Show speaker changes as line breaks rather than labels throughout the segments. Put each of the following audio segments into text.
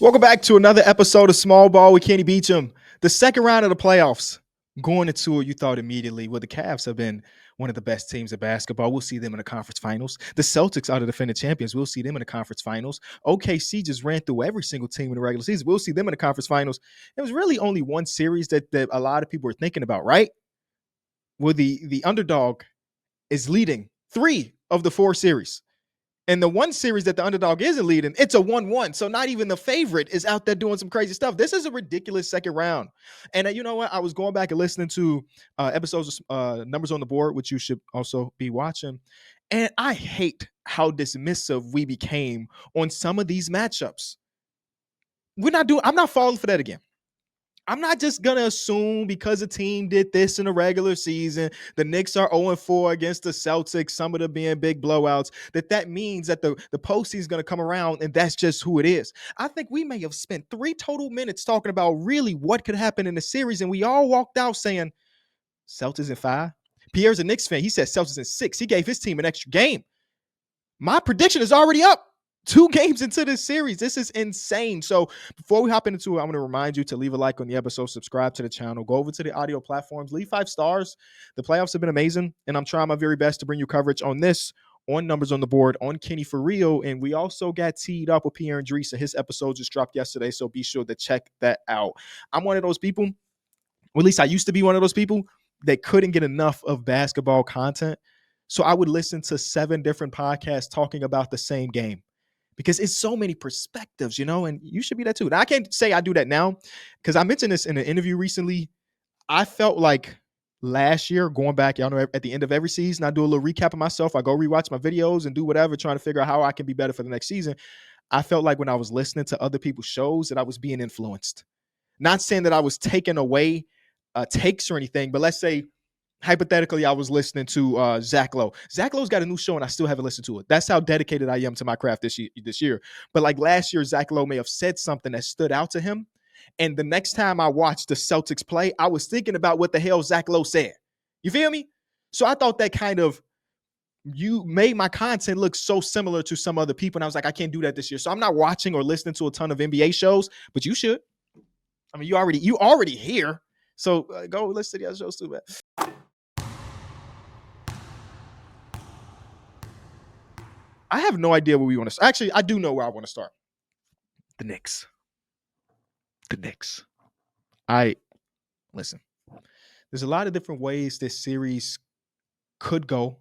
Welcome back to another episode of Small Ball with Kenny Beecham. The second round of the playoffs. Going into it, you thought immediately, well, the Cavs have been one of the best teams of basketball. We'll see them in the conference finals. The Celtics are the defending champions. We'll see them in the conference finals. OKC just ran through every single team in the regular season. We'll see them in the conference finals. It was really only one series that a lot of people were thinking about, right? Well, the underdog is leading 3 of the 4 series. And the one series that the underdog isn't leading, it's a 1-1. So not even the favorite is out there doing some crazy stuff. This is a ridiculous second round. And you know what? I was going back and listening to episodes of Numbers on the Board, which you should also be watching. And I hate how dismissive we became on some of these matchups. I'm not falling for that again. I'm not just going to assume because a team did this in the regular season, the Knicks are 0-4 against the Celtics, some of them being big blowouts, that means that the postseason is going to come around and that's just who it is. I think we may have spent 3 total minutes talking about really what could happen in the series, and we all walked out saying, Celtics in 5. Pierre's a Knicks fan. He said Celtics in 6. He gave his team an extra game. My prediction is already up. 2 games into this series. This is insane. So before we hop into it, I'm going to remind you to leave a like on the episode, subscribe to the channel, go over to the audio platforms, leave 5 stars. The playoffs have been amazing, and I'm trying my very best to bring you coverage on this, on Numbers on the Board, on Kenny for real. And we also got teed up with Pierre and Drees, and his episode just dropped yesterday, so be sure to check that out. I'm one of those people, or at least I used to be one of those people that couldn't get enough of basketball content. So I would listen to 7 different podcasts talking about the same game, because it's so many perspectives, and you should be that too. Now, I can't say I do that now because I mentioned this in an interview recently. I felt like last year, going back, y'all know, at the end of every season, I do a little recap of myself. I go rewatch my videos and do whatever, trying to figure out how I can be better for the next season. I felt like when I was listening to other people's shows that I was being influenced. Not saying that I was taking away takes or anything, but let's say, hypothetically, I was listening to Zach Lowe. Zach Lowe's got a new show, and I still haven't listened to it. That's how dedicated I am to my craft this year. But like last year, Zach Lowe may have said something that stood out to him. And the next time I watched the Celtics play, I was thinking about what the hell Zach Lowe said. You feel me? So I thought that kind of, you made my content look so similar to some other people. And I was like, I can't do that this year. So I'm not watching or listening to a ton of NBA shows, but you should. I mean, you already here. So go listen to the other shows too, man. I have no idea where we want to start. Actually, I do know where I want to start. The Knicks. Listen, there's a lot of different ways this series could go.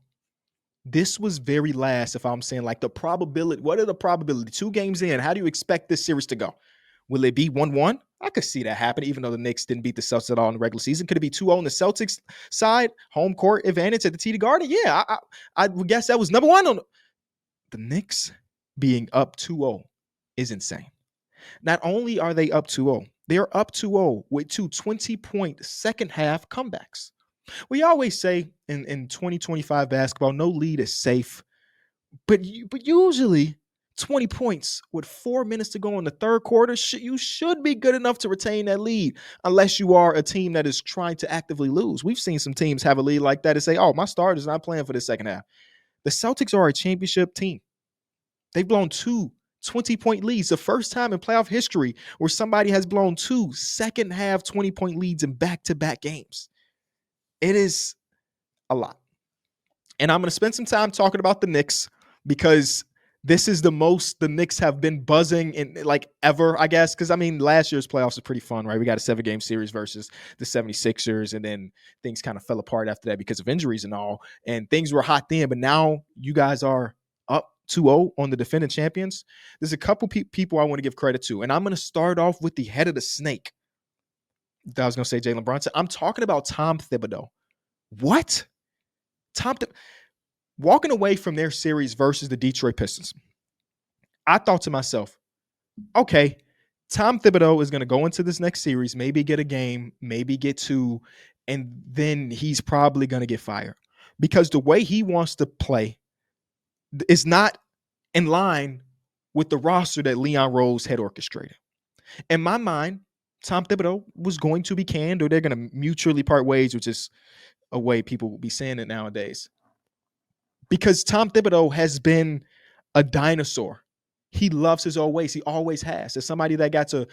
This was very last, if I'm saying like the probability. What are the probability? 2 games in, how do you expect this series to go? Will it be 1-1? I could see that happen, even though the Knicks didn't beat the Celtics at all in the regular season. Could it be 2-0 on the Celtics side? Home court advantage at the TD Garden? Yeah, I would guess that was number 1 on the Knicks being up 2-0 is insane. Not only are they up 2-0, they're up 2-0 with 2 20-point second half comebacks. We always say in 2025 basketball, no lead is safe. But usually 20 points with 4 minutes to go in the third quarter, you should be good enough to retain that lead, unless you are a team that is trying to actively lose. We've seen some teams have a lead like that and say, oh, my starter's not playing for the second half. The Celtics are a championship team. They've blown 2 20-point leads. The first time in playoff history where somebody has blown 2 second half 20-point leads in back-to-back games. It is a lot. And I'm going to spend some time talking about the Knicks because this is the most the Knicks have been buzzing in like ever, I guess. Because, I mean, last year's playoffs was pretty fun, right? We got a 7-game series versus the 76ers, and then things kind of fell apart after that because of injuries and all. And things were hot then, but now you guys are up 2-0 on the defending champions. There's a couple people I want to give credit to, and I'm going to start off with the head of the snake. I was going to say Jalen Brunson. I'm talking about Tom Thibodeau. What? Walking away from their series versus the Detroit Pistons, I thought to myself, okay, Tom Thibodeau is going to go into this next series, maybe get a game, maybe get 2, and then he's probably going to get fired because the way he wants to play is not in line with the roster that Leon Rose had orchestrated. In my mind, Tom Thibodeau was going to be canned, or they're going to mutually part ways, which is a way people will be saying it nowadays. Because Tom Thibodeau has been a dinosaur He loves his old ways. He always has. As somebody that got to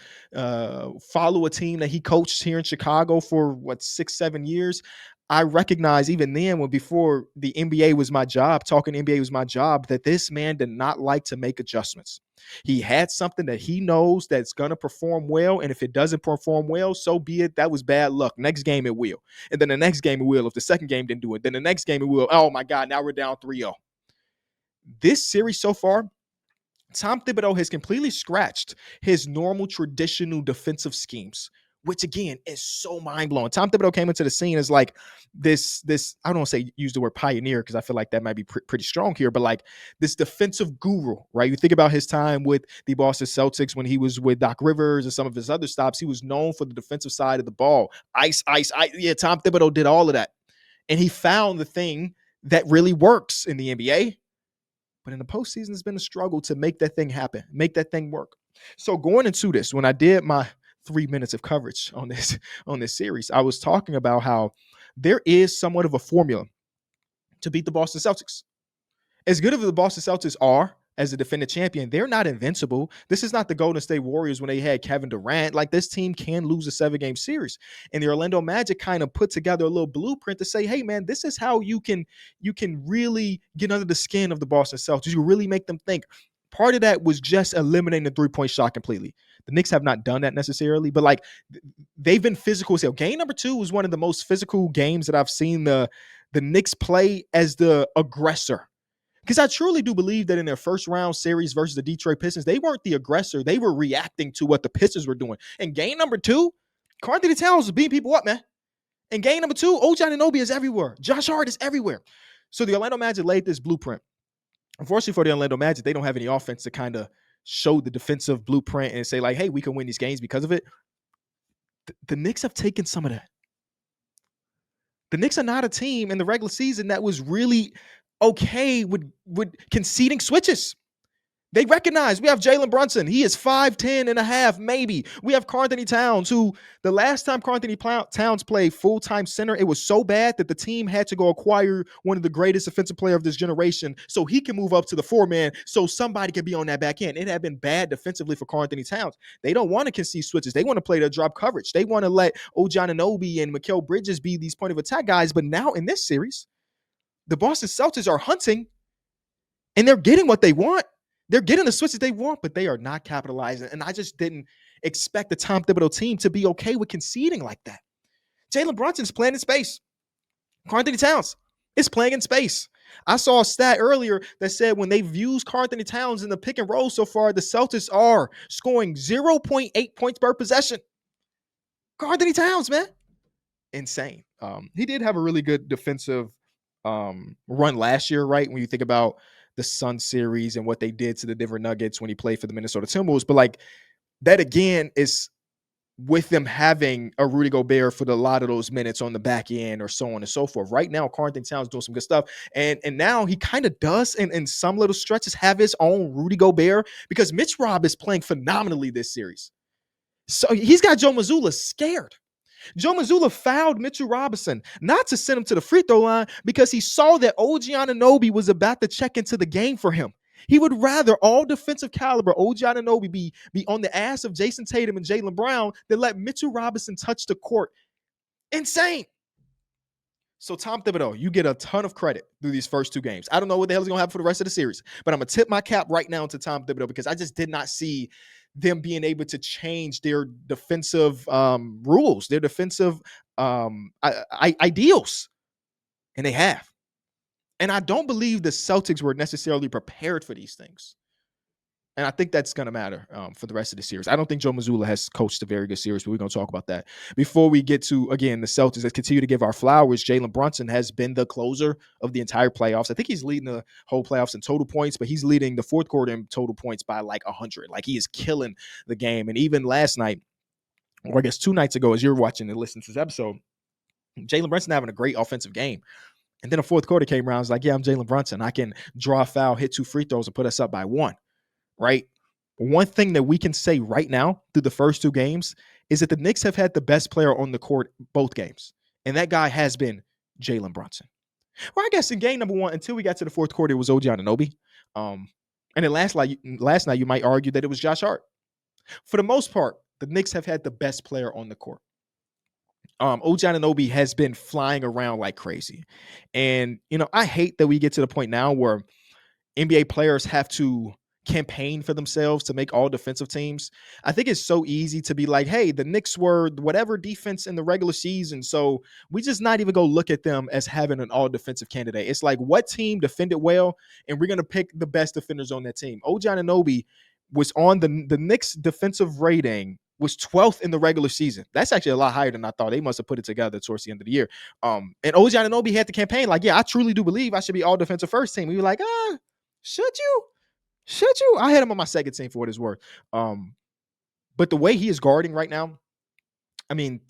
follow a team that he coached here in Chicago for 6-7 years, I recognize even then, when before the NBA was my job, talking NBA was my job, that this man did not like to make adjustments. He had something that he knows that's going to perform well, and if it doesn't perform well, so be it. That was bad luck. Next game it will, and then the next game it will. If the second game didn't do it, then the next game it will. Oh my God! Now we're down 3-0. This series so far, Tom Thibodeau has completely scratched his normal traditional defensive schemes, which again is so mind blowing. Tom Thibodeau came into the scene as like this. I don't want to say use the word pioneer because I feel like that might be pretty strong here, but like this defensive guru, right? You think about his time with the Boston Celtics when he was with Doc Rivers and some of his other stops. He was known for the defensive side of the ball. Ice. Yeah, Tom Thibodeau did all of that, and he found the thing that really works in the NBA. But in the postseason, it's been a struggle to make that thing happen, make that thing work. So going into this, when I did my 3 minutes of coverage on this series, I was talking about how there is somewhat of a formula to beat the Boston Celtics. As good as the Boston Celtics are as a defending champion, they're not invincible. This is not the Golden State Warriors when they had Kevin Durant. Like, this team can lose a 7-game series. And the Orlando Magic kind of put together a little blueprint to say, hey, man, this is how you can really get under the skin of the Boston Celtics. You really make them think. Part of that was just eliminating the three-point shot completely. The Knicks have not done that necessarily, but like they've been physical. So game number 2 was one of the most physical games that I've seen the Knicks play as the aggressor. Because I truly do believe that in their first round series versus the Detroit Pistons, they weren't the aggressor. They were reacting to what the Pistons were doing. In game number 2, Karl-Anthony Towns was beating people up, man. In game number 2, OG Anunoby is everywhere. Josh Hart is everywhere. So the Orlando Magic laid this blueprint. Unfortunately for the Orlando Magic, they don't have any offense to kind of show the defensive blueprint and say like, hey, we can win these games because of it. The Knicks have taken some of that. The Knicks are not a team in the regular season that was really okay with conceding switches. They recognize we have Jalen Brunson. He is 5'10 and a half, maybe. We have Karl-Anthony Towns, who the last time Karl-Anthony Towns played full-time center, it was so bad that the team had to go acquire one of the greatest offensive player of this generation so he can move up to the 4-man so somebody can be on that back end. It had been bad defensively for Karl-Anthony Towns. They don't want to concede switches. They want to play their drop coverage. They want to let OG Anunoby and Mikal Bridges be these point of attack guys. But now in this series, the Boston Celtics are hunting, and they're getting what they want. They're getting the switches they want, but they are not capitalizing. And I just didn't expect the Tom Thibodeau team to be okay with conceding like that. Jalen Brunson's playing in space. Karl-Anthony Towns is playing in space. I saw a stat earlier that said when they've used Karl-Anthony Towns in the pick and roll so far, the Celtics are scoring 0.8 points per possession. Karl-Anthony Towns, man. Insane. He did have a really good defensive run last year, right? When you think about the Sun series and what they did to the Denver Nuggets when he played for the Minnesota Timberwolves. But like that again is with them having a Rudy Gobert for a lot of those minutes on the back end or so on and so forth. Right now, Karl-Anthony Towns doing some good stuff. And now he kind of does in some little stretches have his own Rudy Gobert because Mitch Rob is playing phenomenally this series. So he's got Joe Mazzulla scared. Joe Mazzulla fouled Mitchell Robinson not to send him to the free throw line because he saw that OG Anunoby was about to check into the game for him. He would rather all defensive caliber OG Anunoby be on the ass of Jason Tatum and Jaylen Brown than let Mitchell Robinson touch the court. Insane. So Tom Thibodeau, you get a ton of credit through these first 2 games. I don't know what the hell is going to happen for the rest of the series, but I'm going to tip my cap right now to Tom Thibodeau because I just did not see them being able to change their defensive rules, their defensive ideals. And they have. And I don't believe the Celtics were necessarily prepared for these things. And I think that's going to matter for the rest of the series. I don't think Joe Mazzulla has coached a very good series, but we're going to talk about that. Before we get to, again, the Celtics, let's continue to give our flowers. Jalen Brunson has been the closer of the entire playoffs. I think he's leading the whole playoffs in total points, but he's leading the fourth quarter in total points by like 100. Like, he is killing the game. And even last night, or I guess 2 nights ago, as you're watching and listening to this episode, Jalen Brunson having a great offensive game. And then the fourth quarter came around. I was like, yeah, I'm Jalen Brunson. I can draw a foul, hit 2 free throws, and put us up by 1. Right? One thing that we can say right now through the first 2 games is that the Knicks have had the best player on the court both games. And that guy has been Jalen Brunson. Well, I guess in game number 1, until we got to the fourth quarter, it was OG Anunoby. And then last night, you might argue that it was Josh Hart. For the most part, the Knicks have had the best player on the court. OG Anunoby has been flying around like crazy. And, I hate that we get to the point now where NBA players have to campaign for themselves to make all defensive teams. I think it's so easy to be like, hey, the Knicks were whatever defense in the regular season, so we just not even go look at them as having an all defensive candidate. It's like, what team defended well, and we're going to pick the best defenders on that team. OG Anunoby was on the Knicks defensive rating was 12th in the regular season. That's actually a lot higher than I thought. They must have put it together towards the end of the year. And OG Anunoby had the campaign like, yeah, I truly do believe I should be all defensive first team. We were like, should you? Should you? I had him on my second team for what it's worth. But the way he is guarding right now, I mean,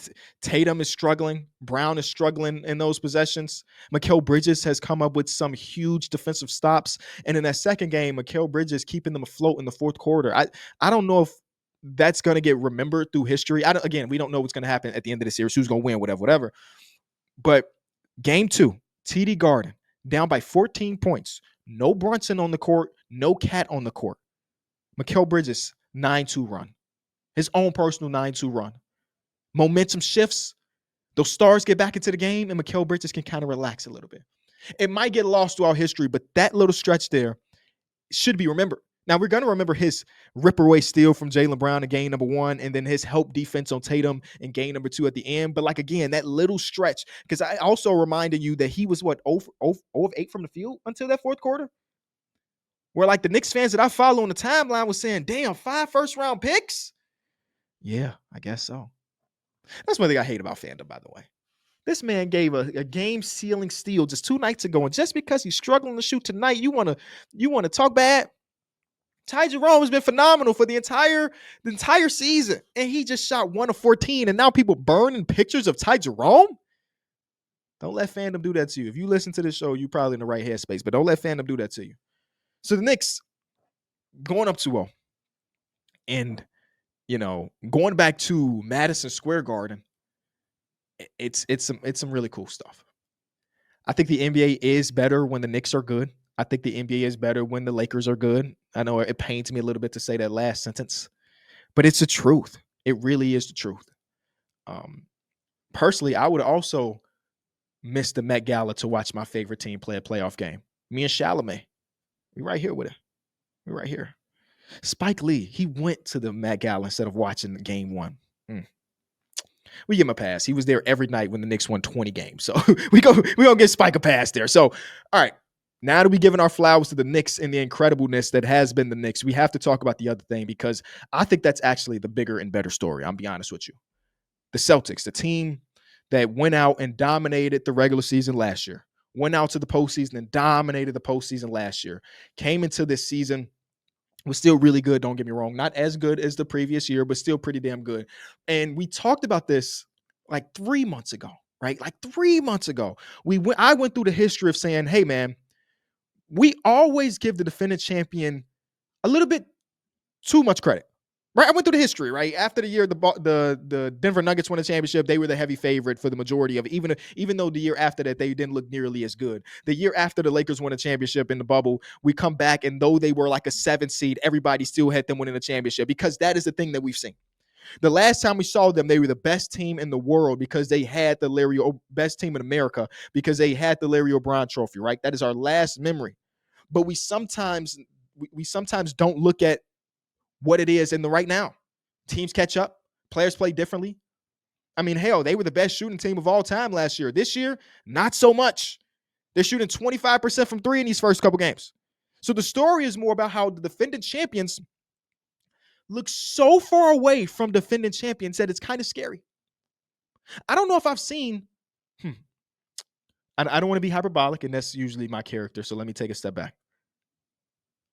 Tatum is struggling. Brown is struggling in those possessions. Mikal Bridges has come up with some huge defensive stops. And in that second game, Mikal Bridges keeping them afloat in the fourth quarter. I don't know if that's going to get remembered through history. Again, we don't know what's going to happen at the end of the series. Who's going to win, whatever. But game 2, TD Garden, down by 14 points. No Brunson on the court, no Cat on the court. Mikal Bridges, 9-2 run. His own personal 9-2 run. Momentum shifts. Those stars get back into the game, and Mikal Bridges can kind of relax a little bit. It might get lost throughout history, but that little stretch there should be remembered. Now, we're going to remember his rip-away steal from Jaylen Brown in game number 1, and then his help defense on Tatum in game number 2 at the end. But, again, that little stretch, because I also reminded you that he was, 0 of 8 from the field until that fourth quarter? Where, the Knicks fans that I follow on the timeline was saying, damn, 5 first-round picks? Yeah, I guess so. That's one thing I hate about fandom, by the way. This man gave a game-sealing steal just 2 nights ago, and just because he's struggling to shoot tonight, you want to talk bad? Ty Jerome has been phenomenal for the entire season, and he just shot 1 of 14, and now people burning pictures of Ty Jerome? Don't let fandom do that to you. If you listen to this show, you're probably in the right headspace, but don't let fandom do that to you. So the Knicks going up 2-0, and, going back to Madison Square Garden, it's some really cool stuff. I think the NBA is better when the Knicks are good. I think the NBA is better when the Lakers are good. I know it pains me a little bit to say that last sentence, but it's the truth. It really is the truth. Personally, I would also miss the Met Gala to watch my favorite team play a playoff game. Me and Chalamet, we right here with it. We right here. Spike Lee, he went to the Met Gala instead of watching game 1. We give him a pass. He was there every night when the Knicks won 20 games. So we gonna get Spike a pass there. So, all right. Now that we've given our flowers to the Knicks and the incredibleness that has been the Knicks, we have to talk about the other thing, because I think that's actually the bigger and better story. I'll be honest with you. The Celtics, the team that went out and dominated the regular season last year, went out to the postseason and dominated the postseason last year, came into this season, was still really good, don't get me wrong. Not as good as the previous year, but still pretty damn good. And we talked about this 3 months ago, right? 3 months ago. I went through the history of saying, hey, man, we always give the defending champion a little bit too much credit, right? I went through the history, right? After the year the Denver Nuggets won a championship, they were the heavy favorite for the majority of it, even though the year after that, they didn't look nearly as good. The year after the Lakers won a championship in the bubble, we come back, and though they were like a 7 seed, everybody still had them winning a championship, because that is the thing that we've seen. The last time we saw them, they were the best team in the world because they had the best team in America because they had the Larry O'Brien trophy, right? That is our last memory. But we sometimes don't look at what it is in the right now. Teams catch up. Players play differently. I mean, hell, they were the best shooting team of all time last year. This year, not so much. They're shooting 25% from 3 in these first couple games. So the story is more about how the defending champions look so far away from defending champions that it's kind of scary. I don't know if I've seen, I don't want to be hyperbolic, and that's usually my character, so let me take a step back.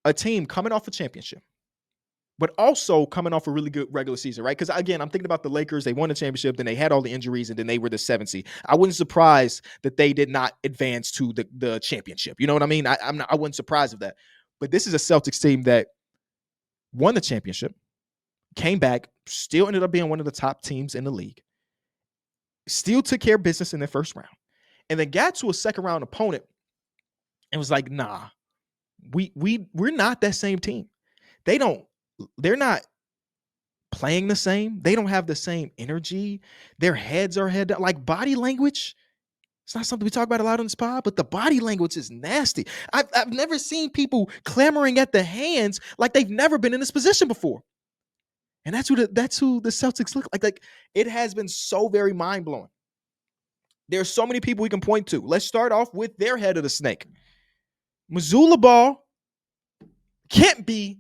A team coming off a championship, but also coming off a really good regular season, right? Because, again, I'm thinking about the Lakers. They won the championship, then they had all the injuries, and then they were the 7th seed. I wasn't surprised that they did not advance to the championship. You know what I mean? I wasn't surprised of that. But this is a Celtics team that won the championship, came back, still ended up being one of the top teams in the league, still took care of business in their first round, and then got to a second-round opponent and was like, nah, We're not that same team. They're not playing the same. They don't have the same energy. Their heads are head down. Like body language, it's not something we talk about a lot on this pod, but the body language is nasty. I've never seen people clamoring at the hands like they've never been in this position before. And that's who the Celtics look like. Like it has been so very mind blowing. There's so many people we can point to. Let's start off with their head of the snake. Mazzulla Ball can't be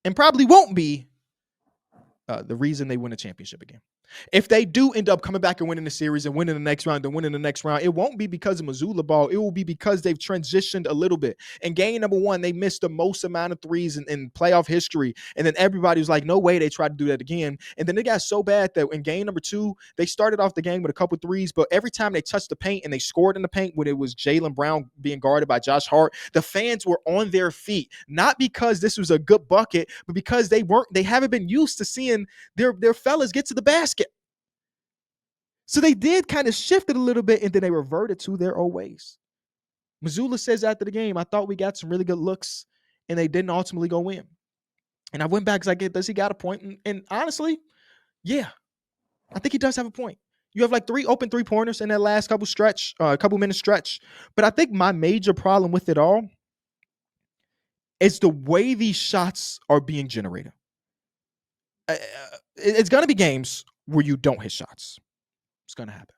and probably won't be the reason they win a championship again. If they do end up coming back and winning the series and winning the next round and winning the next round, it won't be because of Mazzulla Ball. It will be because they've transitioned a little bit. In game number one, they missed the most amount of threes in playoff history. And then everybody was like, no way they tried to do that again. And then it got so bad that in game number two, they started off the game with a couple threes, but every time they touched the paint and they scored in the paint when it was Jaylen Brown being guarded by Josh Hart, the fans were on their feet. Not because this was a good bucket, but because they haven't been used to seeing their fellas get to the basket. So they did kind of shift it a little bit, and then they reverted to their old ways. Mazzulla says after the game, I thought we got some really good looks, and they didn't ultimately go win. And I went back because does he got a point? And honestly, yeah, I think he does have a point. You have like 3 open 3-pointers in that last couple minute stretch. But I think my major problem with it all is the way these shots are being generated. It's going to be games where you don't hit shots. It's going to happen.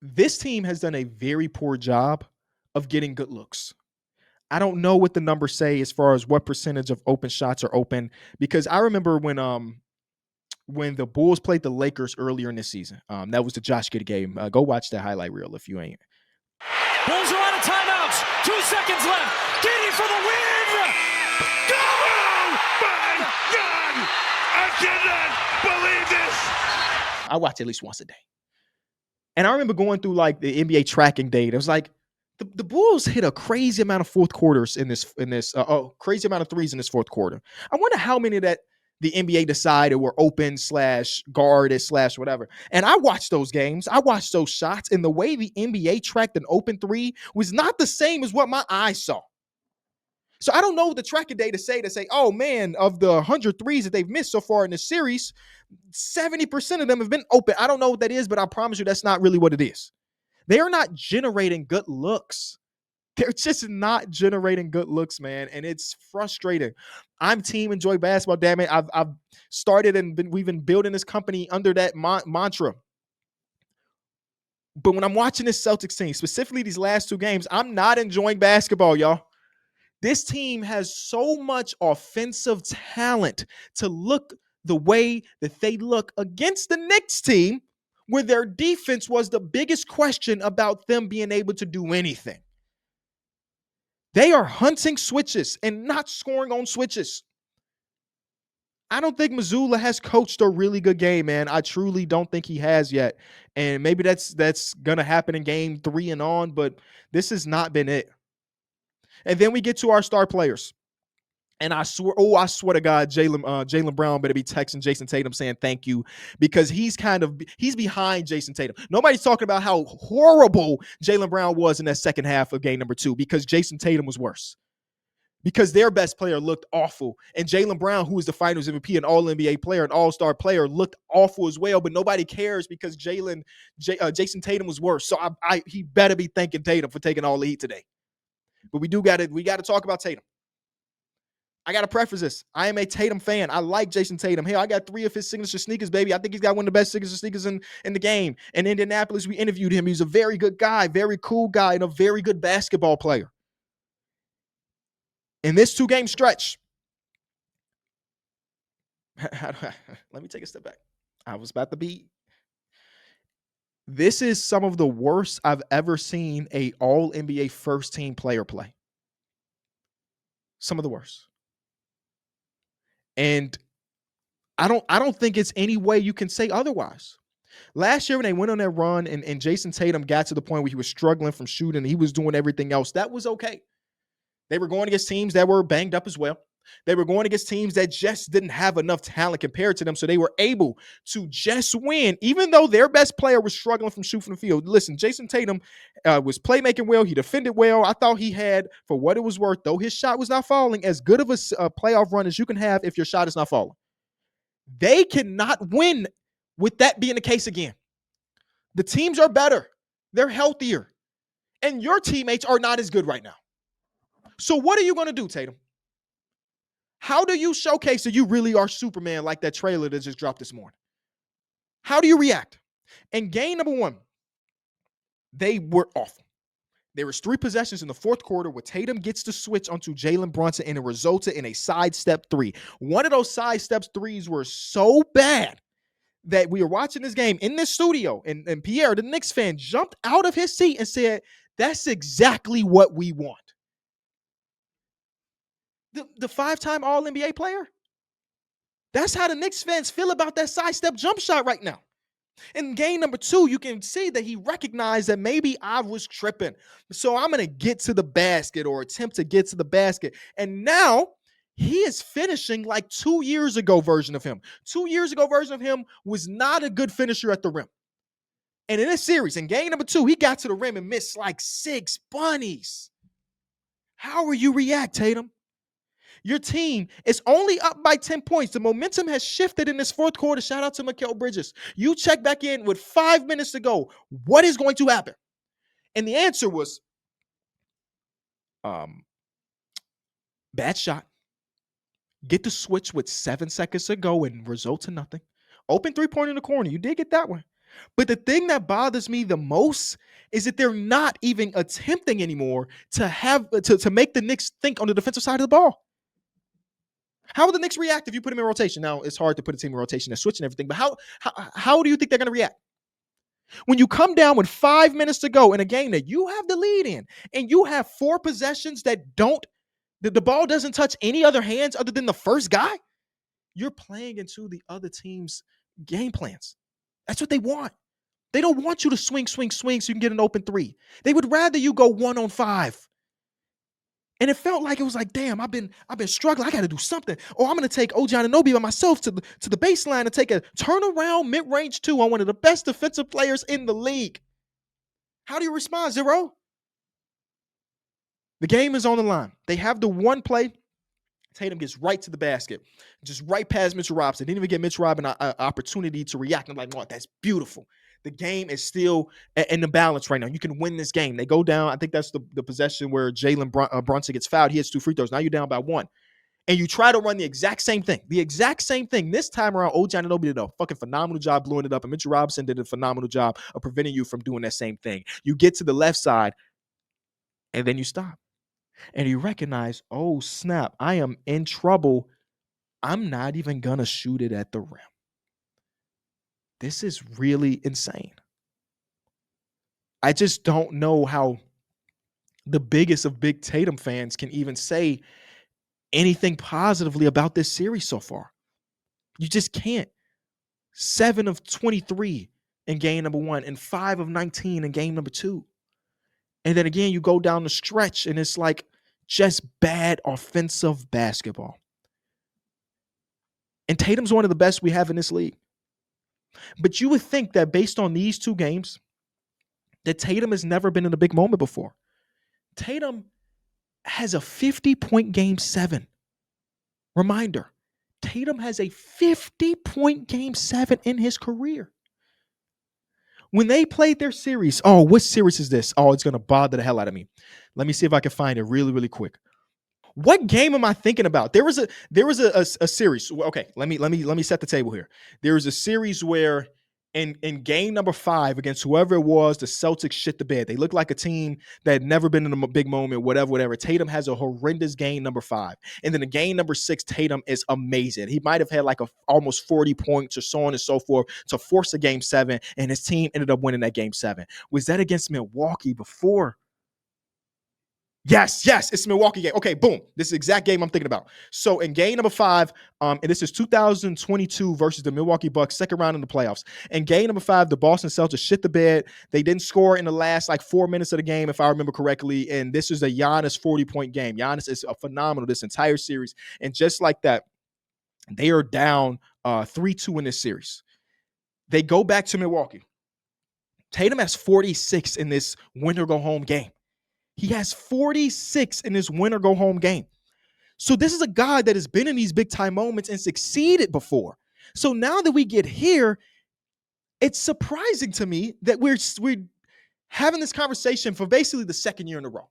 This team has done a very poor job of getting good looks. I don't know what the numbers say as far as what percentage of open shots are open, because I remember when the Bulls played the Lakers earlier in this season. That was the Josh Giddey game. Go watch that highlight reel if you ain't.
Bulls are out of timeouts. 2 seconds left. Giddey for the win. Go!
My God! I cannot believe this.
I watch at least once a day. And I remember going through like the NBA tracking data. It was like the Bulls hit a crazy amount of fourth quarters crazy amount of threes in this fourth quarter. I wonder how many that the NBA decided were open / guarded / whatever. And I watched those games. I watched those shots, and the way the NBA tracked an open three was not the same as what my eyes saw. So I don't know what the tracking data say, oh man, of the 100 threes that they've missed so far in this series, 70% of them have been open. I don't know what that is, but I promise you that's not really what it is. They are not generating good looks. They're just not generating good looks, man. And it's frustrating. I'm team enjoy basketball, damn it. I've started and we've been building this company under that mantra. But when I'm watching this Celtics team, specifically these last 2 games, I'm not enjoying basketball, y'all. This team has so much offensive talent to look the way that they look against the Knicks team, where their defense was the biggest question about them being able to do anything. They are hunting switches and not scoring on switches. I don't think Mazzulla has coached a really good game, man. I truly don't think he has yet. And maybe that's going to happen in game 3 and on, but this has not been it. And then we get to our star players. And I swear to God, Jaylen Brown better be texting Jason Tatum saying thank you, because he's behind Jason Tatum. Nobody's talking about how horrible Jaylen Brown was in that second half of game number 2, because Jason Tatum was worse. Because their best player looked awful. And Jaylen Brown, who is the Finals MVP, an All-NBA player, an All-Star player, looked awful as well. But nobody cares because Jason Tatum was worse. So he better be thanking Tatum for taking all the heat today. But we got to talk about Tatum. I got to preface this. I am a Tatum fan. I like Jason Tatum. Hell, I got 3 of his signature sneakers, baby. I think he's got one of the best signature sneakers in the game. In Indianapolis, we interviewed him. He's a very good guy, very cool guy, and a very good basketball player. In this 2-game stretch, let me take a step back. I was about to be. This is some of the worst I've ever seen a All-NBA first-team player play. Some of the worst. And I don't think it's any way you can say otherwise. Last year when they went on that run and Jason Tatum got to the point where he was struggling from shooting, he was doing everything else, that was okay. They were going against teams that were banged up as well. They were going against teams that just didn't have enough talent compared to them, so they were able to just win, even though their best player was struggling from shooting the field. Listen, Jason Tatum was playmaking well. He defended well. I thought he had, for what it was worth, though his shot was not falling, as good of a playoff run as you can have if your shot is not falling. They cannot win with that being the case again. The teams are better. They're healthier. And your teammates are not as good right now. So what are you going to do, Tatum? How do you showcase that you really are Superman like that trailer that just dropped this morning? How do you react? In game number 1, they were awful. There was 3 possessions in the fourth quarter where Tatum gets the switch onto Jalen Brunson, and it resulted in a sidestep 3. One of those sidestep 3s were so bad that we were watching this game in this studio, and Pierre, the Knicks fan, jumped out of his seat and said, that's exactly what we want. The 5-time All-NBA player? That's how the Knicks fans feel about that sidestep jump shot right now. In game number 2, you can see that he recognized that maybe I was tripping. So I'm going to get to the basket or attempt to get to the basket. And now he is finishing like 2 years ago version of him. 2 years ago version of him was not a good finisher at the rim. And in this series, in game number 2, he got to the rim and missed like 6 bunnies. How will you react, Tatum? Your team is only up by 10 points. The momentum has shifted in this fourth quarter. Shout out to Mikal Bridges. You check back in with 5 minutes to go. What is going to happen? And the answer was bad shot. Get the switch with 7 seconds to go and result in nothing. Open 3-point in the corner. You did get that one. But the thing that bothers me the most is that they're not even attempting anymore to make the Knicks think on the defensive side of the ball. How will the Knicks react if you put them in rotation? Now, it's hard to put a team in rotation and switch and everything, but how do you think they're going to react? When you come down with 5 minutes to go in a game that you have the lead in, and you have 4 possessions that the ball doesn't touch any other hands other than the first guy, you're playing into the other team's game plans. That's what they want. They don't want you to swing so you can get an open 3. They would rather you go 1-on-5. And it felt like it was like, damn, I've been struggling. I got to do something. Or I'm going to take OG Anunoby by myself to the baseline and take a turnaround mid-range 2 on one of the best defensive players in the league. How do you respond, Zero? The game is on the line. They have the one play. Tatum gets right to the basket, just right past Mitchell Robinson. Didn't even get Mitchell Robinson an opportunity to react. I'm like, oh, that's beautiful. The game is still in the balance right now. You can win this game. They go down. I think that's the possession where Jalen Brunson gets fouled. He hits 2 free throws. Now you're down by 1. And you try to run the exact same thing. This time around, OG Anunoby did a fucking phenomenal job blowing it up, and Mitchell Robinson did a phenomenal job of preventing you from doing that same thing. You get to the left side, and then you stop. And you recognize, oh, snap, I am in trouble. I'm not even going to shoot it at the rim. This is really insane. I just don't know how the biggest of big Tatum fans can even say anything positively about this series so far. You just can't. 7 of 23 in game number 1 and 5 of 19 in game number 2. And then again, you go down the stretch and it's like just bad offensive basketball. And Tatum's one of the best we have in this league. But you would think that based on these 2 games, that Tatum has never been in a big moment before. Tatum has a 50-point game 7. Reminder, Tatum has a 50-point game 7 in his career. When they played their series, what series is this? Oh, it's going to bother the hell out of me. Let me see if I can find it really, really quick. What game am I thinking about? There was a series. Okay, let me set the table here. There was a series where in game number 5 against whoever it was, the Celtics shit the bed. They look like a team that had never been in a big moment, whatever. Tatum has a horrendous game number 5. And then the game number 6, Tatum is amazing. He might have had like almost 40 points or so on and so forth to force a game 7, and his team ended up winning that game 7. Was that against Milwaukee before? Yes, it's the Milwaukee game. Okay, boom. This is the exact game I'm thinking about. So in game number 5, and this is 2022 versus the Milwaukee Bucks, second round in the playoffs. In game number 5, the Boston Celtics shit the bed. They didn't score in the last 4 minutes of the game, if I remember correctly. And this is a Giannis 40-point game. Giannis is phenomenal this entire series. And just like that, they are down 3-2 in this series. They go back to Milwaukee. Tatum has 46 in this win-or-go-home game. He has 46 in this win-or-go-home game. So this is a guy that has been in these big-time moments and succeeded before. So now that we get here, it's surprising to me that we're having this conversation for basically the second year in a row.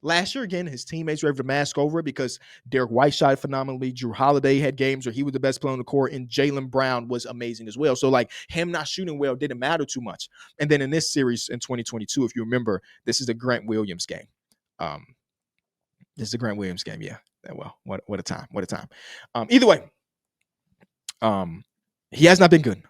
Last year, again, his teammates were able to mask over it because Derek White shot phenomenally. Drew Holiday had games where he was the best player on the court, and Jaylen Brown was amazing as well. So, him not shooting well didn't matter too much. And then in this series in 2022, if you remember, this is the Grant Williams game. This is the Grant Williams game. Yeah. Well, what a time. What a time. Either way, he has not been good.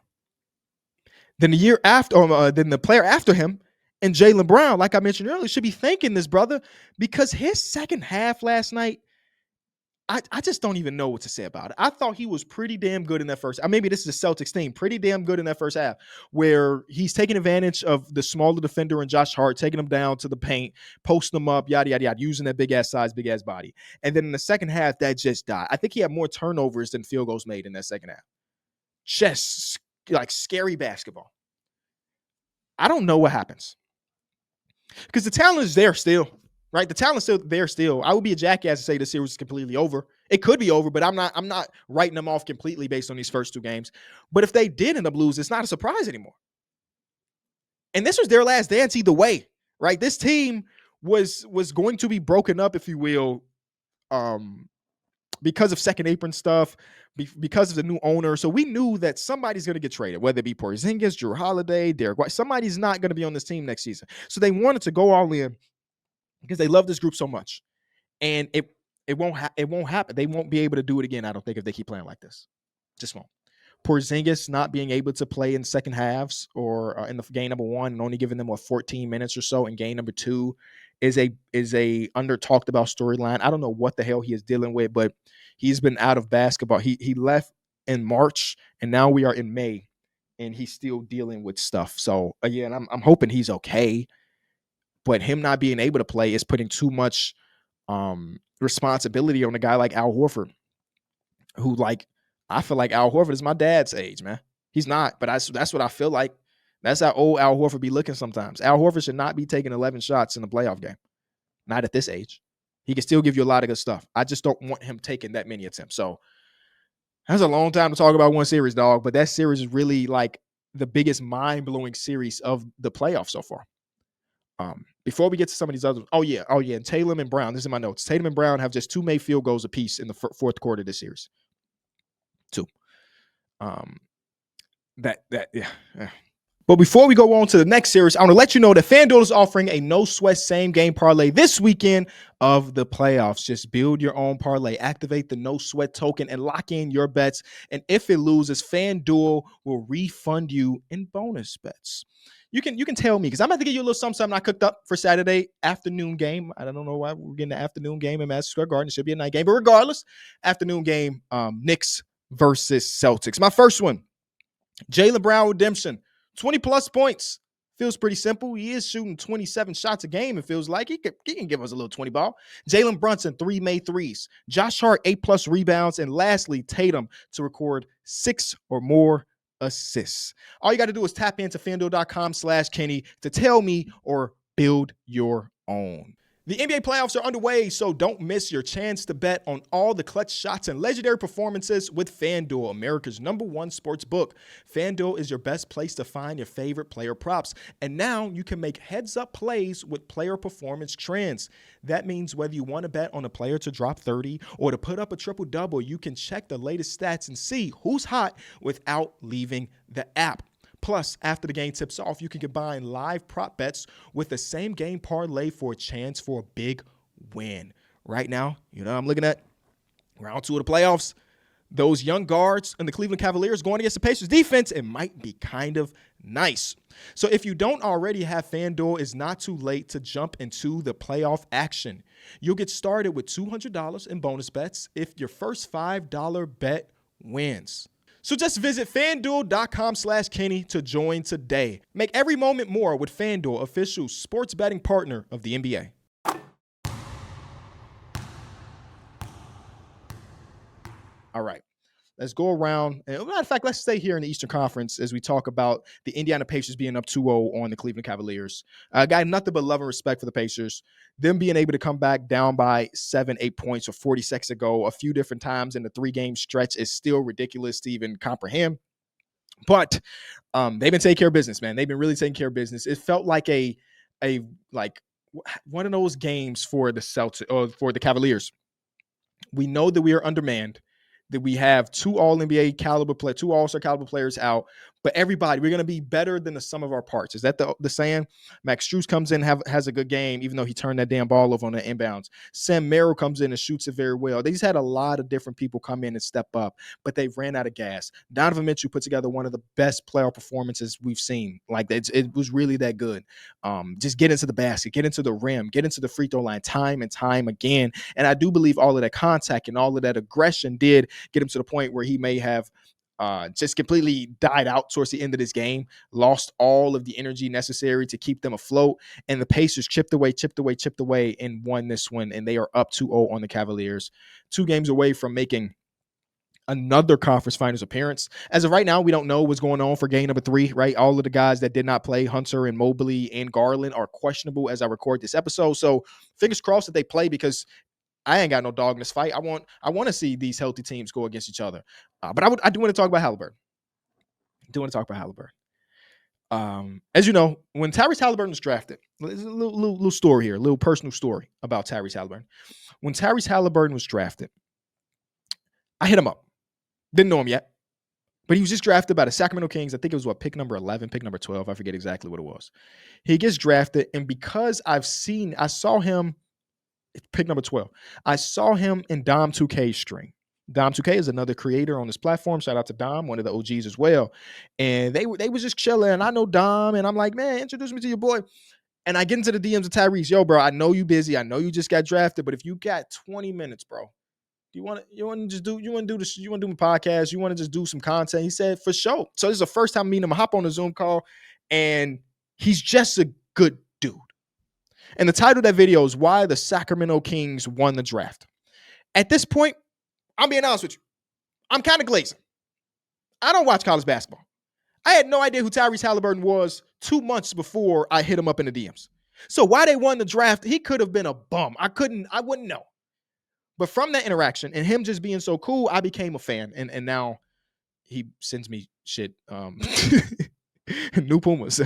Then the year after, then the player after him, and Jaylen Brown, like I mentioned earlier, should be thanking this brother because his second half last night, I just don't even know what to say about it. I thought he was pretty damn good in that first. Maybe this is a Celtics team, pretty damn good in that first half, where he's taking advantage of the smaller defender and Josh Hart, taking him down to the paint, posting him up, yada, yada, yada, using that big ass size, big ass body. And then in the second half, that just died. I think he had more turnovers than field goals made in that second half. Just scary basketball. I don't know what happens. Because the talent is there still, right? The talent is still there still. I would be a jackass to say the series is completely over. It could be over, but I'm not writing them off completely based on these first 2 games. But if they did end up losing, it's not a surprise anymore. And this was their last dance either way, right? This team was going to be broken up, if you will, because of second apron stuff, because of the new owner. So we knew that somebody's going to get traded, whether it be Porzingis, Drew Holiday, Derek White. Somebody's not going to be on this team next season. So they wanted to go all in because they love this group so much. And it won't happen. They won't be able to do it again, I don't think, if they keep playing like this. Just won't. Porzingis not being able to play in second halves or in the game number 1 and only giving them 14 minutes or so in game number 2 is a under talked about storyline. I don't know what the hell he is dealing with, but he's been out of basketball. He left in March and now we are in May and he's still dealing with stuff. So again, I'm hoping he's okay, but him not being able to play is putting too much responsibility on a guy like Al Horford, who I feel like Al Horford is my dad's age, man. He's not, but that's what I feel like. That's how old Al Horford be looking sometimes. Al Horford should not be taking 11 shots in a playoff game. Not at this age. He can still give you a lot of good stuff. I just don't want him taking that many attempts. So that's a long time to talk about one series, dog. But that series is really the biggest mind-blowing series of the playoffs so far. Before we get to some of these others, oh yeah, and Tatum and Brown. This is in my notes. Tatum and Brown have just 2 made field goals apiece in the fourth quarter of this series. 2. Yeah. But before we go on to the next series, I want to let you know that FanDuel is offering a no-sweat same-game parlay this weekend of the playoffs. Just build your own parlay, activate the no-sweat token, and lock in your bets. And if it loses, FanDuel will refund you in bonus bets. You can tell me, because I'm about to give you a little something I cooked up for Saturday afternoon game. I don't know why we're getting the afternoon game in Madison Square Garden. It should be a night game. But regardless, afternoon game, Knicks versus Celtics. My first one, Jaylen Brown redemption. 20-plus points. Feels pretty simple. He is shooting 27 shots a game. It feels like he can give us a little 20 ball. Jalen Brunson, 3 made threes. Josh Hart, 8-plus rebounds. And lastly, Tatum to record 6 or more assists. All you got to do is tap into FanDuel.com/Kenny to tell me or build your own. The NBA playoffs are underway, so don't miss your chance to bet on all the clutch shots and legendary performances with FanDuel, America's #1 sports book. FanDuel is your best place to find your favorite player props. And now you can make heads-up plays with player performance trends. That means whether you want to bet on a player to drop 30 or to put up a triple-double, you can check the latest stats and see who's hot without leaving the app. Plus, after the game tips off, you can combine live prop bets with the same game parlay for a chance for a big win. Right now, I'm looking at round 2 of the playoffs. those young guards and the Cleveland Cavaliers going against the Pacers defense, it might be kind of nice. So if you don't already have FanDuel, it's not too late to jump into the playoff action. You'll get started with $200 in bonus bets if your first $5 bet wins. So just visit FanDuel.com/Kenny to join today. Make every moment more with FanDuel, official sports betting partner of the NBA. All right. Let's go around. And matter of fact, let's stay here in the Eastern Conference as we talk about the Indiana Pacers being up 2-0 on the Cleveland Cavaliers. I got nothing but love and respect for the Pacers. Them being able to come back down by 7-8 points or 40 seconds ago a few different times in the 3-game stretch is still ridiculous to even comprehend. But they've been taking care of business, man. They've been really taking care of business. It felt like a one of those games for the Celtics or for the Cavaliers. We know that we are undermanned, that we have two All-NBA caliber players, two All-Star caliber players out, but everybody, we're going to be better than the sum of our parts. Is that the saying? Max Strus comes in, has a good game, even though he turned that damn ball over on the inbounds. Sam Merrill comes in and shoots it very well. They just had a lot of different people come in and step up, but they ran out of gas. Donovan Mitchell put together one of the best playoff performances we've seen. Like, it was really that good. Just get into the basket, get into the rim, get into the free throw line time and time again. And I do believe all of that contact and all of that aggression did get him to the point where he may have just completely died out towards the end of this game, lost all of the energy necessary to keep them afloat. And the Pacers chipped away, and won this one. And they are up 2-0 on the Cavaliers, 2 games away from making another conference finals appearance. As of right now, we don't know what's going on for game number 3, right? All of the guys that did not play, Hunter and Mobley and Garland, are questionable as I record this episode. So fingers crossed that they play, because I ain't got no dog in this fight. I want to see these healthy teams go against each other. But I do want to talk about Halliburton. As you know, when Tyrese Halliburton was drafted, there's a little story here, a little personal story about Tyrese Halliburton. When Tyrese Halliburton was drafted, I hit him up. Didn't know him yet, but he was just drafted by the Sacramento Kings. I think it was pick number 11, pick number 12. I forget exactly what it was. He gets drafted, and because I saw him, pick number 12. I saw him in Dom 2K's string. Dom 2K is another creator on this platform. Shout out to Dom, one of the OGs as well. And they was just chilling. And I know Dom, and I'm like, man, introduce me to your boy. And I get into the DMs of Tyrese. Yo, bro, I know you busy. I know you just got drafted, but if you got 20 minutes, bro, you want to do my podcast? You want to just do some content? He said, for sure. So this is the first time meeting him. I hop on a Zoom call, and he's just a good dude. And the title of that video is Why the Sacramento Kings Won the Draft. At this point, I'm being honest with you, I'm kind of glazing. I don't watch college basketball. I had no idea who Tyrese Halliburton was 2 months before I hit him up in the DMs. So why they won the draft, he could have been a bum. I wouldn't know. But from that interaction and him just being so cool, I became a fan. And now he sends me shit. New Pumas.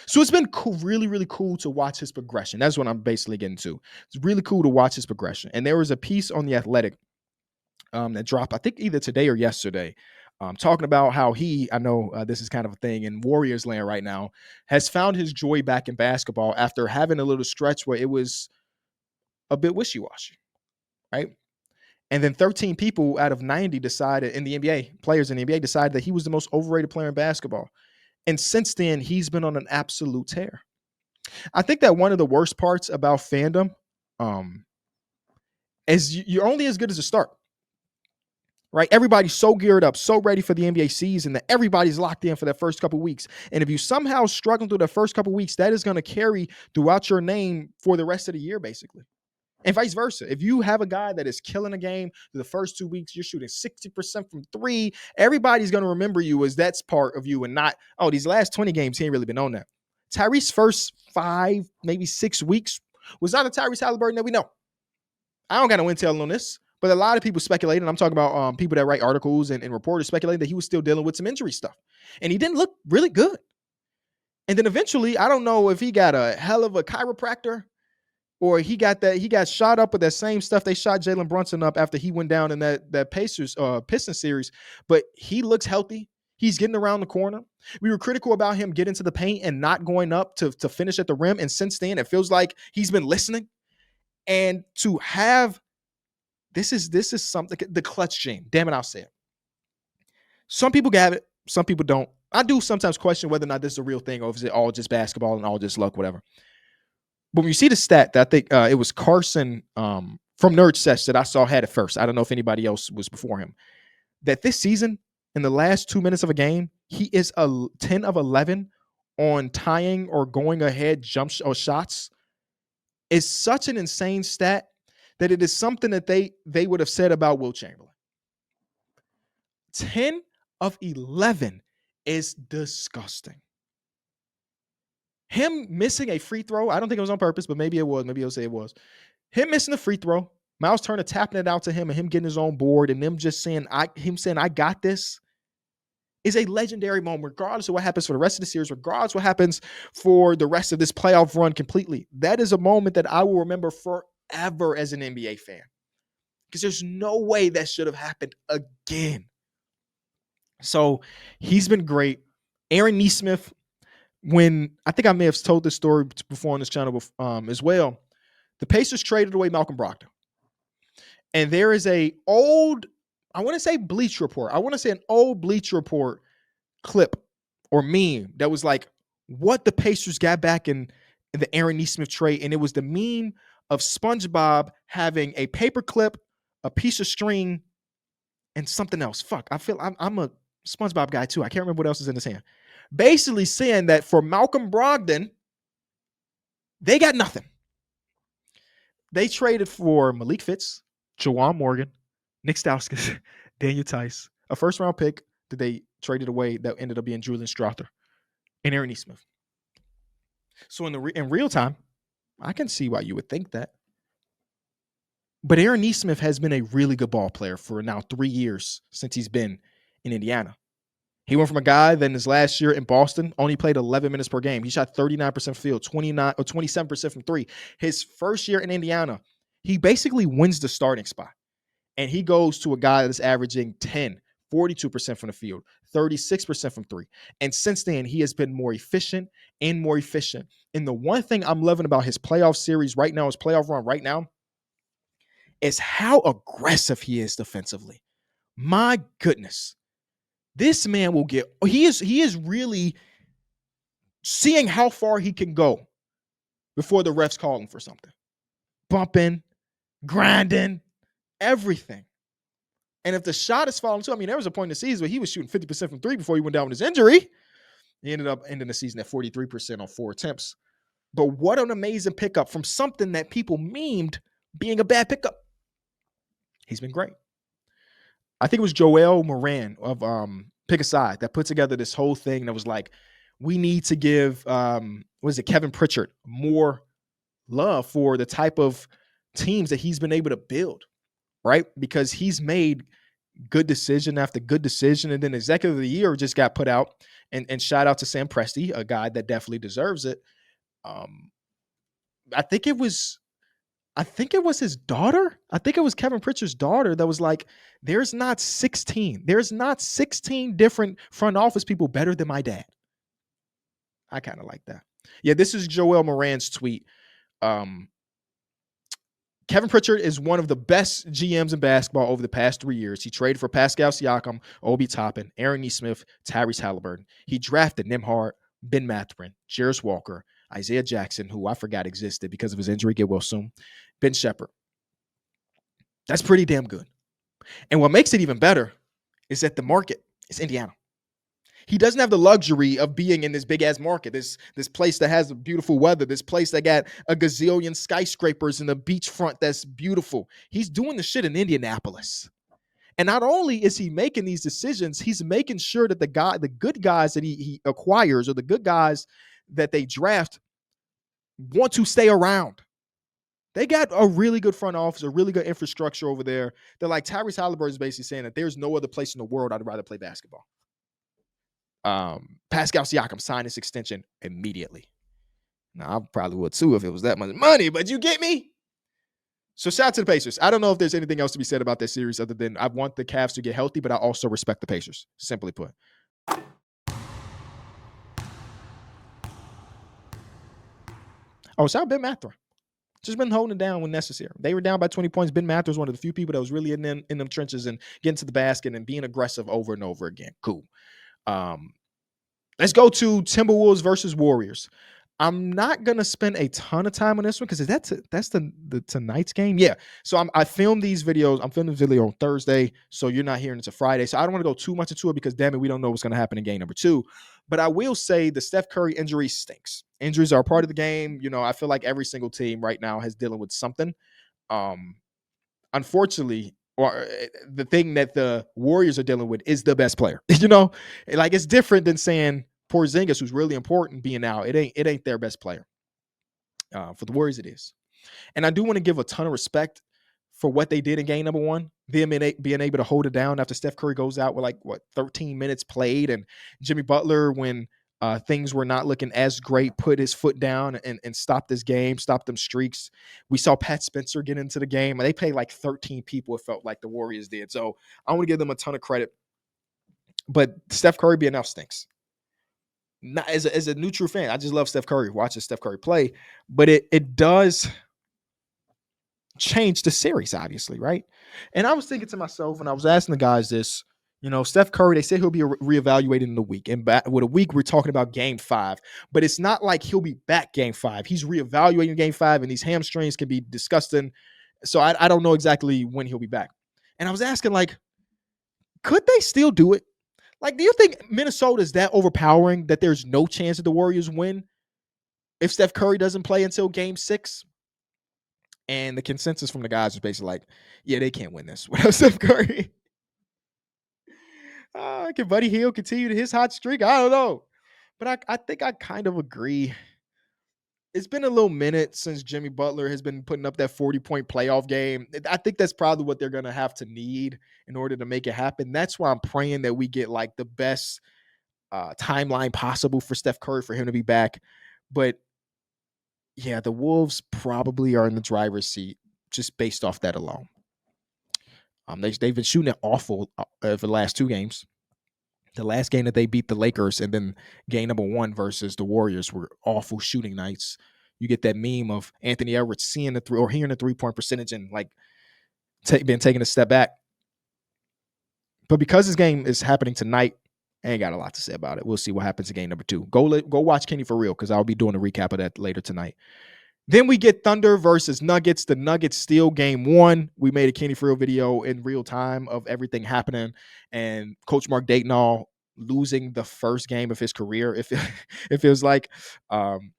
So it's been cool, really, really cool to watch his progression. That's what I'm basically getting to. It's really cool to watch his progression. And there was a piece on The Athletic that dropped, I think either today or yesterday, talking about how I know this is kind of a thing in Warriors land right now, has found his joy back in basketball after having a little stretch where it was a bit wishy-washy, right? And then 13 people out of 90 decided in the NBA, players in the NBA decided that he was the most overrated player in basketball. And since then, he's been on an absolute tear. I think that one of the worst parts about fandom is you're only as good as a start, right? Everybody's so geared up, so ready for the NBA season that everybody's locked in for that first couple of weeks. And if you somehow struggle through the first couple of weeks, that is going to carry throughout your name for the rest of the year, basically. And vice versa. If you have a guy that is killing a game through the first 2 weeks, you're shooting 60% from 3, everybody's going to remember you as that's part of you and not, oh, these last 20 games, he ain't really been on that. Tyrese's first 5, maybe 6 weeks was not a Tyrese Halliburton that we know. I don't got no intel on this, but a lot of people speculating. I'm talking about people that write articles and reporters speculating that he was still dealing with some injury stuff. And he didn't look really good. And then eventually, I don't know if he got a hell of a chiropractor or he got shot up with that same stuff they shot Jalen Brunson up after he went down in that Pistons series. But he looks healthy. He's getting around the corner. We were critical about him getting to the paint and not going up to finish at the rim. And since then, it feels like he's been listening. And to have This is something, the clutch gene. Damn it, I'll say it. Some people have it, some people don't. I do sometimes question whether or not this is a real thing or is it all just basketball and all just luck, whatever. But when you see the stat that I think it was Carson from Nerd Sesh that I saw had it first. I don't know if anybody else was before him. That this season, in the last 2 minutes of a game, he is a 10 of 11 on tying or going ahead jumps or shots. Is such an insane stat that it is something that they would have said about Will Chamberlain. 10 of 11 is disgusting. Him missing a free throw, I don't think it was on purpose, but maybe it was. Maybe he'll say it was. Him missing the free throw, Miles Turner tapping it out to him and him getting his own board and them just saying, I got this, is a legendary moment, regardless of what happens for the rest of the series, regardless of what happens for the rest of this playoff run completely. That is a moment that I will remember forever as an NBA fan. Because there's no way that should have happened again. So he's been great. Aaron Nesmith, when I think I may have told this story before on this channel as well, the Pacers traded away Malcolm Brogdon. And there is I want to say Bleach Report. I want to say an old Bleach Report clip or meme that was like what the Pacers got back in the Aaron Nesmith trade. And it was the meme of SpongeBob having a paper clip, a piece of string, and something else. Fuck, I feel I'm a SpongeBob guy too. I can't remember what else is in his hand. Basically saying that for Malcolm Brogdon, they got nothing. They traded for Malik Fitz, Jawan Morgan, Nick Stauskas, Daniel Tice, a first-round pick that they traded away that ended up being Julian Strother, and Aaron Nesmith. So in real time, I can see why you would think that. But Aaron Nesmith has been a really good ball player for now 3 years since he's been in Indiana. He went from a guy that in his last year in Boston only played 11 minutes per game. He shot 39% field, 29 or 27% from three. His first year in Indiana, he basically wins the starting spot. And he goes to a guy that's averaging 10, 42% from the field, 36% from three. And since then, he has been more efficient and more efficient. And the one thing I'm loving about his playoff series right now, his playoff run right now, is how aggressive he is defensively. My goodness. This man will he is really seeing how far he can go before the refs call him for something. Bumping, grinding, everything. And if the shot is falling too, I mean, there was a point in the season where he was shooting 50% from three before he went down with his injury. He ended up ending the season at 43% on 4 attempts. But what an amazing pickup from something that people memed being a bad pickup. He's been great. I think it was Joel Moran of Pick a Side that put together this whole thing that was like, we need to give, Kevin Pritchard more love for the type of teams that he's been able to build, right? Because he's made good decision after good decision. And then Executive of the Year just got put out. And shout out to Sam Presti, a guy that definitely deserves it. I think it was his daughter. I think it was Kevin Pritchard's daughter that was like, there's not 16 different front office people better than my dad. I kind of like that. Yeah, this is Joel Moran's tweet. Kevin Pritchard is one of the best GMs in basketball over the past 3 years. He traded for Pascal Siakam, Obi Toppin, Aaron Nesmith, Tyrese Halliburton. He drafted Nembhard, Ben Mathurin, Jarris Walker, Isaiah Jackson, who I forgot existed because of his injury, get well soon, Ben Shepherd. That's pretty damn good. And what makes it even better is that the market is Indiana. He doesn't have the luxury of being in this big-ass market, this place that has beautiful weather, this place that got a gazillion skyscrapers and the beachfront that's beautiful. He's doing the shit in Indianapolis. And not only is he making these decisions, he's making sure that the good guys that he acquires or the good guys that they draft want to stay around. They got a really good front office, a really good infrastructure over there. They're like, Tyrese Halliburton is basically saying that there's no other place in the world I'd rather play basketball. Pascal Siakam signed his extension immediately. Now, I probably would too if it was that much money, but you get me? So shout out to the Pacers. I don't know if there's anything else to be said about this series other than I want the Cavs to get healthy, but I also respect the Pacers, simply put. Oh, shout out Ben Mathurin. Just been holding it down when necessary. They were down by 20 points. Ben Mather was one of the few people that was really in them trenches and getting to the basket and being aggressive over and over again. Cool. Let's go to Timberwolves versus Warriors. I'm not gonna spend a ton of time on this one because that's the tonight's game. Yeah. So I filmed these videos. I'm filming this video on Thursday, so you're not hearing it's a Friday. So I don't want to go too much into it because damn it, we don't know what's gonna happen in game number 2. But I will say the Steph Curry injury stinks. Injuries are a part of the game. I feel like every single team right now is dealing with something. Unfortunately, or the thing that the Warriors are dealing with is the best player. Like it's different than saying Porzingis, who's really important, being out. It ain't their best player. For the Warriors, it is. And I do want to give a ton of respect for what they did in game number 1. Them being able to hold it down after Steph Curry goes out with 13 minutes played, and Jimmy Butler, when things were not looking as great, put his foot down and stopped this game, stopped them streaks. We saw Pat Spencer get into the game, and they played 13 people, it felt like the Warriors did. So I want to give them a ton of credit. But Steph Curry being out stinks. Not as a neutral fan, I just love Steph Curry, watching Steph Curry play, but it does change the series, obviously, right? And I was thinking to myself, and I was asking the guys this, Steph Curry, they say he'll be reevaluated in a week, and with a week, we're talking about game 5, but it's not like he'll be back game 5. He's reevaluating game 5, and these hamstrings can be disgusting. So I don't know exactly when he'll be back. And I was asking, could they still do it? Do you think Minnesota is that overpowering that there's no chance that the Warriors win if Steph Curry doesn't play until game 6? And the consensus from the guys was basically yeah, they can't win this without Steph Curry. Can Buddy Hield continue his hot streak? I don't know. But I think I kind of agree. It's been a little minute since Jimmy Butler has been putting up that 40-point playoff game. I think that's probably what they're going to have to need in order to make it happen. That's why I'm praying that we get the best timeline possible for Steph Curry, for him to be back. But yeah, the Wolves probably are in the driver's seat just based off that alone. They've been shooting it awful for the last 2 games. The last game that they beat the Lakers, and then game number 1 versus the Warriors, were awful shooting nights. You get that meme of Anthony Edwards seeing the 3 or hearing the 3-point percentage and been taking a step back. But because this game is happening tonight, I ain't got a lot to say about it. We'll see what happens in game number 2. Go watch Kenny for real, because I'll be doing a recap of that later tonight. Then we get Thunder versus Nuggets. The Nuggets steal game 1. We made a Kenny for real video in real time of everything happening, and Coach Mark Dayton losing the first game of his career. It feels like, and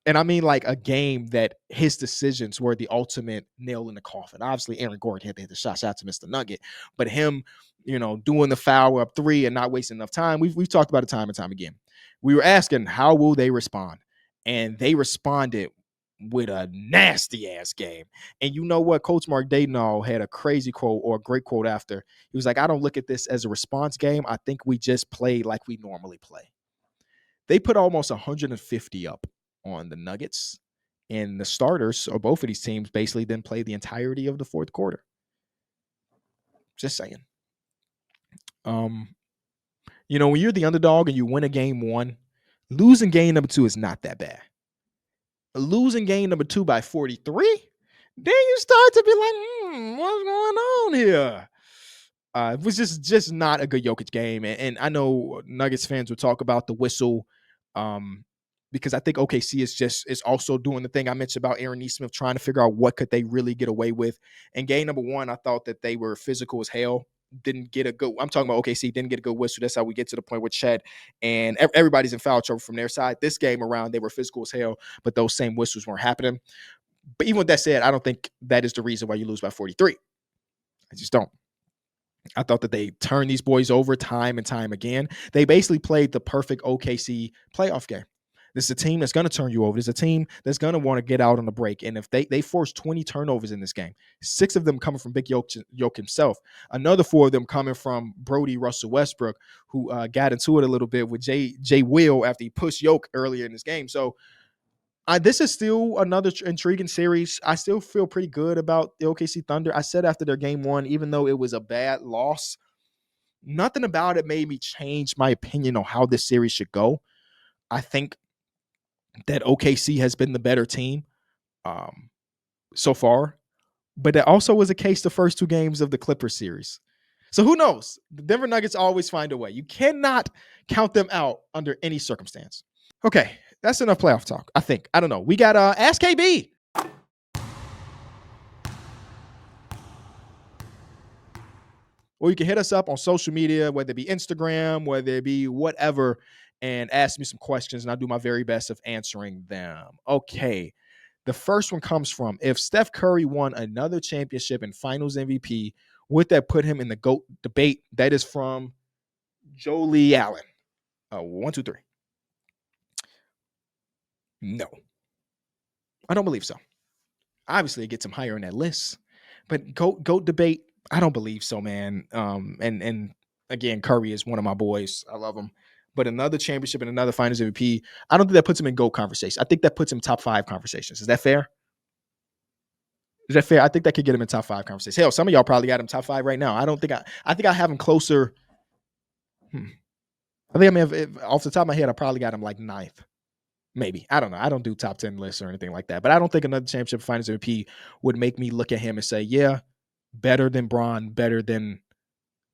I mean a game that his decisions were the ultimate nail in the coffin. Obviously, Aaron Gordon had to hit the shot to miss the nugget, but him, doing the foul up 3 and not wasting enough time. We've talked about it time and time again. We were asking, how will they respond? And they responded with a nasty ass game. And you know what? Coach Mark Dayton had a crazy quote, or a great quote after. He was like, I don't look at this as a response game. I think we just play like we normally play. They put almost 150 up on the Nuggets, and the starters of both of these teams basically then played the entirety of the fourth quarter. Just saying. When you're the underdog and you win a game 1, losing game number 2 is not that bad. Losing game number 2 by 43, then you start to be like, what's going on here? It was just not a good Jokic game. And I know Nuggets fans will talk about the whistle, because I think OKC is also doing the thing I mentioned about Aaron Nesmith, trying to figure out what could they really get away with. In game number 1, I thought that they were physical as hell. I'm talking about OKC, didn't get a good whistle. That's how we get to the point with Chet, and everybody's in foul trouble from their side. This game around, they were physical as hell, but those same whistles weren't happening. But even with that said, I don't think that is the reason why you lose by 43. I just don't. I thought that they turned these boys over time and time again. They basically played the perfect OKC playoff game. This is a team that's going to turn you over. This is a team that's going to want to get out on the break. And if they forced 20 turnovers in this game, 6 of them coming from Big Yoke himself, another 4 of them coming from Brody Russell Westbrook, who got into it a little bit with Jay Will after he pushed Yoke earlier in this game. So this is still another intriguing series. I still feel pretty good about the OKC Thunder. I said after their game 1, even though it was a bad loss, nothing about it made me change my opinion on how this series should go. I think that OKC has been the better team. so far, but that also was the case the first 2 games of the Clippers series. So who knows? The Denver Nuggets always find a way. You cannot count them out under any circumstance. Okay, that's enough playoff talk, I think. I don't know. We got Ask KB. Or you can hit us up on social media, whether it be Instagram, whether it be whatever, and ask me some questions, and I'll do my very best of answering them. Okay. The first one comes from, if Steph Curry won another championship and finals MVP, would that put him in the GOAT debate? That is from Jolie Allen. 1, 2, 3. No. I don't believe so. Obviously, it gets him higher in that list. But GOAT debate, I don't believe so, man. And again, Curry is one of my boys. I love him. But another championship and another finals MVP, I don't think that puts him in GOAT conversation. I think that puts him top 5 conversations. Is that fair? Is that fair? I think that could get him in top 5 conversations. Hell, some of y'all probably got him top 5 right now. I think I have him closer. I think off the top of my head, I probably got him like 9th. Maybe. I don't know. I don't do top 10 lists or anything like that. But I don't think another championship finals MVP would make me look at him and say, yeah, better than Bron, better than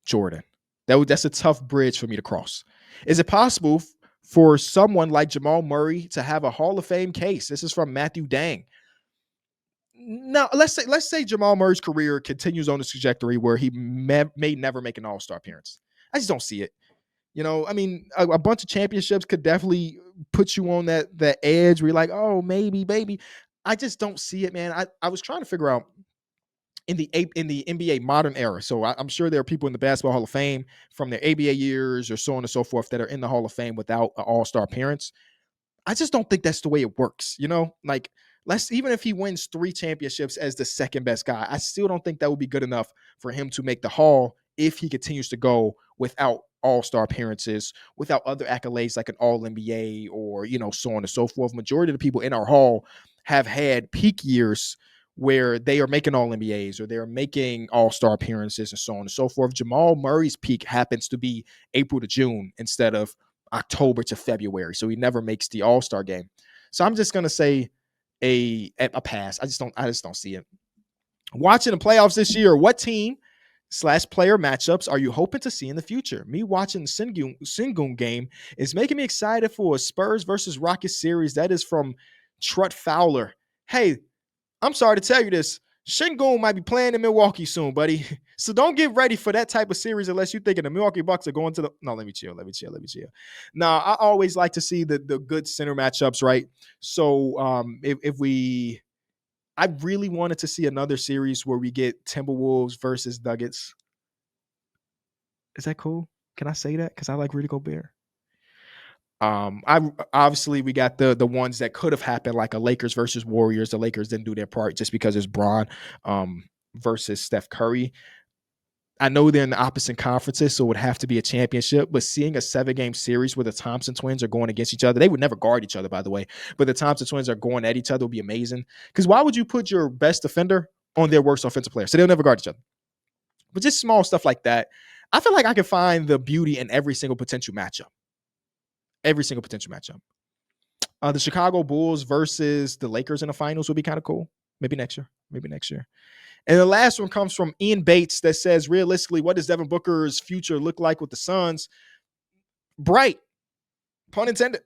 Jordan. That's a tough bridge for me to cross. Is it possible for someone like Jamal Murray to have a Hall of Fame case? This is from Matthew Dang. Now, let's say Jamal Murray's career continues on this trajectory where he may never make an All-Star appearance. I just don't see it. You know, I mean, a bunch of championships could definitely put you on that edge where you're like, oh, maybe. I just don't see it, man. I was trying to figure out in the NBA modern era. So I'm sure there are people in the Basketball Hall of Fame from their ABA years or so on and so forth that are in the Hall of Fame without an All-Star appearance. I just don't think that's the way it works. You know, like even if he wins 3 championships as the second best guy, I still don't think that would be good enough for him to make the Hall if he continues to go without All-Star appearances, without other accolades like an All-NBA or, so on and so forth. Majority of the people in our Hall have had peak years where they are making All-NBAs or they're making All-Star appearances and so on and so forth. Jamal Murray's peak happens to be April to June instead of October to February. So he never makes the All-Star game. So I'm just going to say a pass. I just don't see it. Watching the playoffs this year, what team / player matchups are you hoping to see in the future? Me watching the Sengun game is making me excited for a Spurs versus Rockets series. That is from Trut Fowler. Hey, I'm sorry to tell you this. Sengun might be playing in Milwaukee soon, buddy. So don't get ready for that type of series unless you're thinking the Milwaukee Bucks are going to the... No, let me chill. Now, I always like to see the good center matchups, right? So I really wanted to see another series where we get Timberwolves versus Nuggets. Is that cool? Can I say that? Because I like Rudy Gobert. Obviously we got the ones that could have happened, like a Lakers versus Warriors. The Lakers didn't do their part just because it's Bron versus Steph Curry. I know they're in the opposite conferences, so it would have to be a championship. But seeing a 7-game series where the Thompson twins are going against each other, they would never guard each other, by the way. But the Thompson twins are going at each other would be amazing. Because why would you put your best defender on their worst offensive player? So they'll never guard each other. But just small stuff like that. I feel like I can find the beauty in every single potential matchup. The Chicago Bulls versus the Lakers in the finals would be kind of cool. Maybe next year. And the last one comes from Ian Bates that says, realistically, what does Devin Booker's future look like with the Suns? Bright. Pun intended.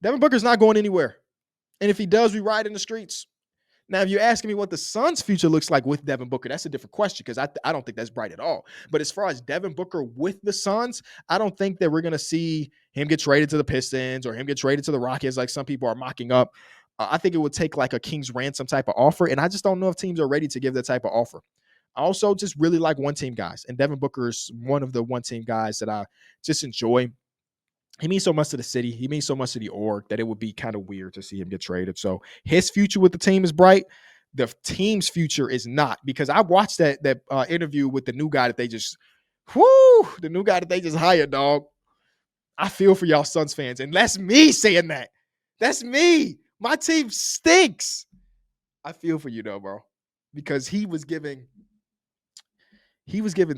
Devin Booker's not going anywhere. And if he does, we ride in the streets. Now, if you're asking me what the Suns' future looks like with Devin Booker, that's a different question because I don't think that's bright at all. But as far as Devin Booker with the Suns, I don't think that we're going to see him get traded to the Pistons or him get traded to the Rockets like some people are mocking up. I think it would take like a King's ransom type of offer, and I just don't know if teams are ready to give that type of offer. I also just really like one-team guys, and Devin Booker is one of the one-team guys that I just enjoy. He means so much to the city. He means so much to the org that it would be kind of weird to see him get traded. So his future with the team is bright. The team's future is not, because I watched that interview with the new guy that they just hired, dog. I feel for y'all Suns fans, and that's me saying that. That's me. My team stinks. I feel for you though, bro, because he was giving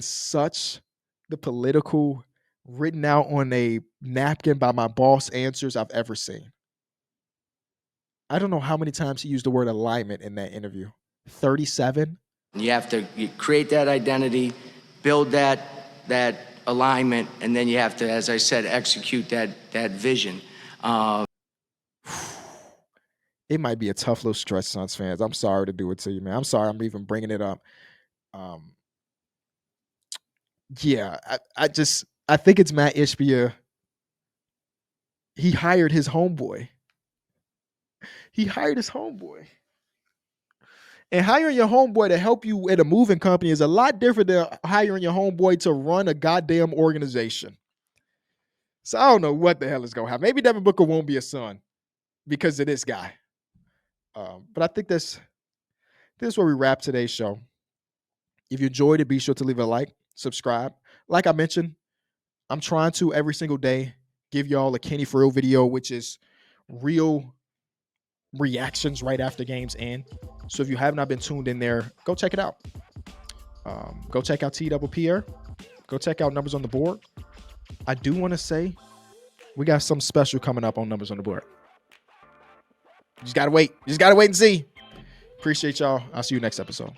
such the political written out on a napkin by my boss answers I've ever seen. I don't know how many times he used the word alignment in that interview. 37.
You have to create that identity, build that alignment, and then you have to, as I said, execute that vision.
It might be a tough little stretch, Suns fans. I'm sorry to do it to you, man. I'm sorry I'm even bringing it up. Yeah, I think it's Matt Ishbia. He hired his homeboy. And hiring your homeboy to help you at a moving company is a lot different than hiring your homeboy to run a goddamn organization. So I don't know what the hell is going to happen. Maybe Devin Booker won't be a Sun because of this guy. But I think this is where we wrap today's show. If you enjoyed it, be sure to leave a like, subscribe. Like I mentioned, I'm trying to every single day give y'all a Kenny for Real video, which is real reactions right after games end. So if you have not been tuned in there, go check it out. Go check out TPPR. Go check out Numbers on the Board. I do want to say we got something special coming up on Numbers on the Board. You just gotta wait and see. Appreciate y'all. I'll see you next episode.